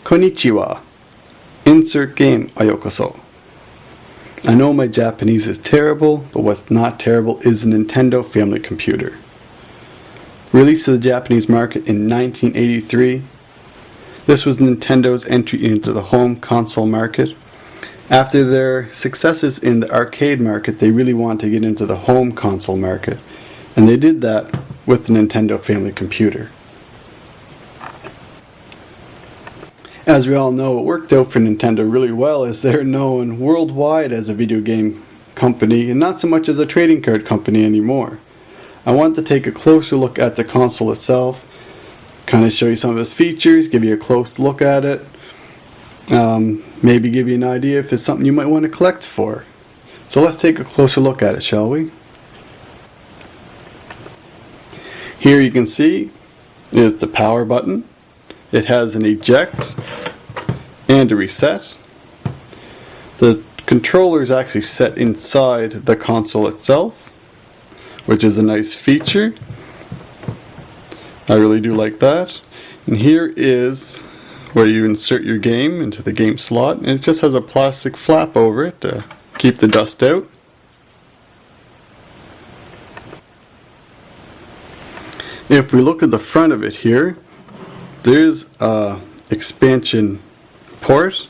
Konnichiwa. Insert game ayokoso. I know my Japanese is terrible, but what's not terrible is a Nintendo family computer. Released to the Japanese market in 1983, this was Nintendo's entry into the home console market. After their successes in the arcade market, they really wanted to get into the home console market, and they did that with the Nintendo family computer. As we all know, it worked out for Nintendo really well, as they're known worldwide as a video game company and not so much as a trading card company anymore. I wanted to take a closer look at the console itself, kind of show you some of its features, give you a close look at it, maybe give you an idea if it's something you might want to collect for. So let's take a closer look at it, shall we? Here you can see is the power button. It has an eject and a reset. The controller is actually set inside the console itself, which is a nice feature. I really do like that. And here is where you insert your game into the game slot, and it just has a plastic flap over it to keep the dust out. If we look at the front of it here, there's a expansion port.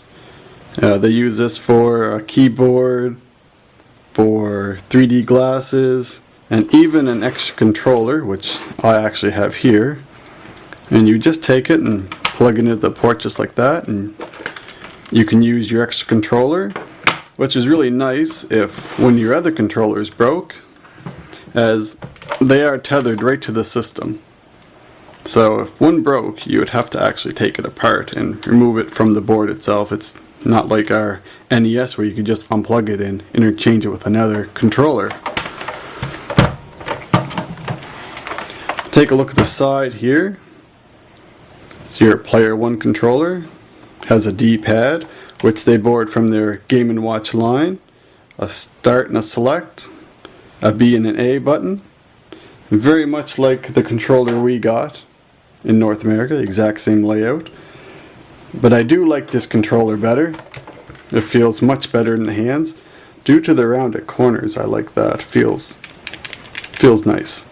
They use this for a keyboard, for 3D glasses, and even an extra controller, which I actually have here. And you just take it and plug it into the port just like that, and you can use your extra controller, which is really nice if when your other controller is broke, as they are tethered right to the system. So if one broke, you would have to actually take it apart and remove it from the board itself. It's not like our NES where you can just unplug it and interchange it with another controller. Take a look at the side here. It's your Player 1 controller. It has a D-pad, which they borrowed from their Game & Watch line. A start and a select. A B and an A button. Very much like the controller we got in North America, the exact same layout. But I do like this controller better. It feels much better in the hands. Due to the rounded corners, I like that. Feels nice.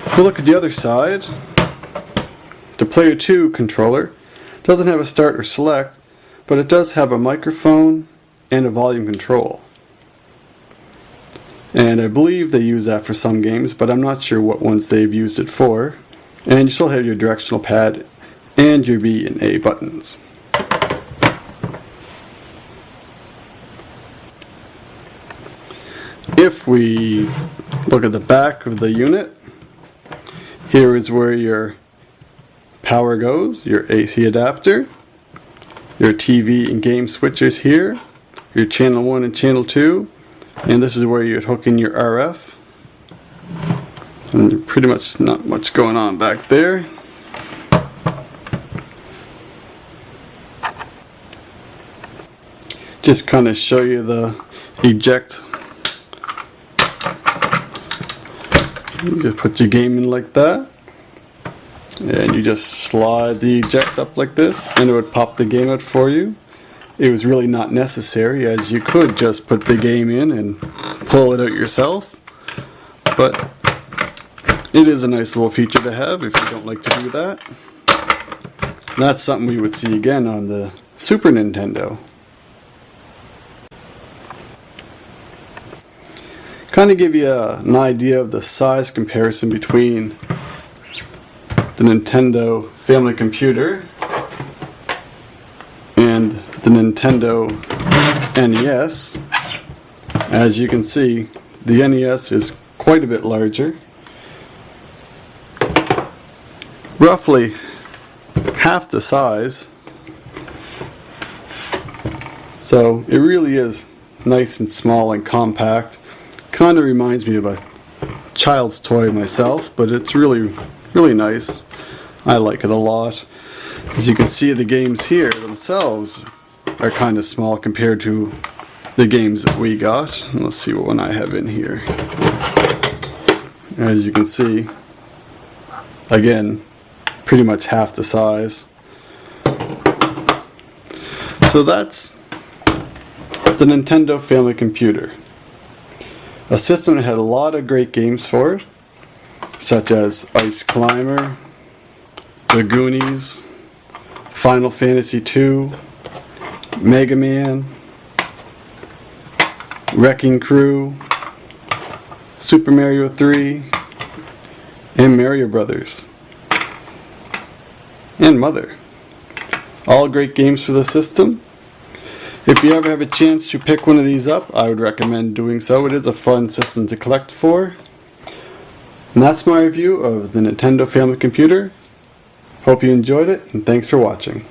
If we look at the other side, the Player 2 controller doesn't have a start or select, but it does have a microphone and a volume control. And I believe they use that for some games, but I'm not sure what ones they've used it for. And you still have your directional pad and your B and A buttons. If we look at the back of the unit, here is where your power goes, your AC adapter, your TV and game switchers here, your channel 1 and channel 2, and this is where you'd hook in your RF. And pretty much not much going on back there. Just kind of show you the eject. You just put your game in like that, and you just slide the eject up like this, and it would pop the game out for you. It was really not necessary, as you could just put the game in and pull it out yourself, but it is a nice little feature to have if you don't like to do that. And that's something we would see again on the Super Nintendo. Kind of give you an idea of the size comparison between the Nintendo family computer and the Nintendo NES. As you can see, the NES is quite a bit larger. Roughly half the size. So it really is nice and small and compact. Kind of reminds me of a child's toy myself, but it's really nice. I like it a lot. As you can see, the games here themselves are kind of small compared to the games that we got. Let's see what one I have in here. As you can see, again, pretty much half the size. So that's the Nintendo Family Computer. A system that had a lot of great games for it, such as Ice Climber, The Goonies, Final Fantasy II, Mega Man, Wrecking Crew, Super Mario 3, and Mario Brothers, and Mother. All great games for the system. If you ever have a chance to pick one of these up, I would recommend doing so. It is a fun system to collect for. And that's my review of the Nintendo Family Computer. Hope you enjoyed it, and thanks for watching.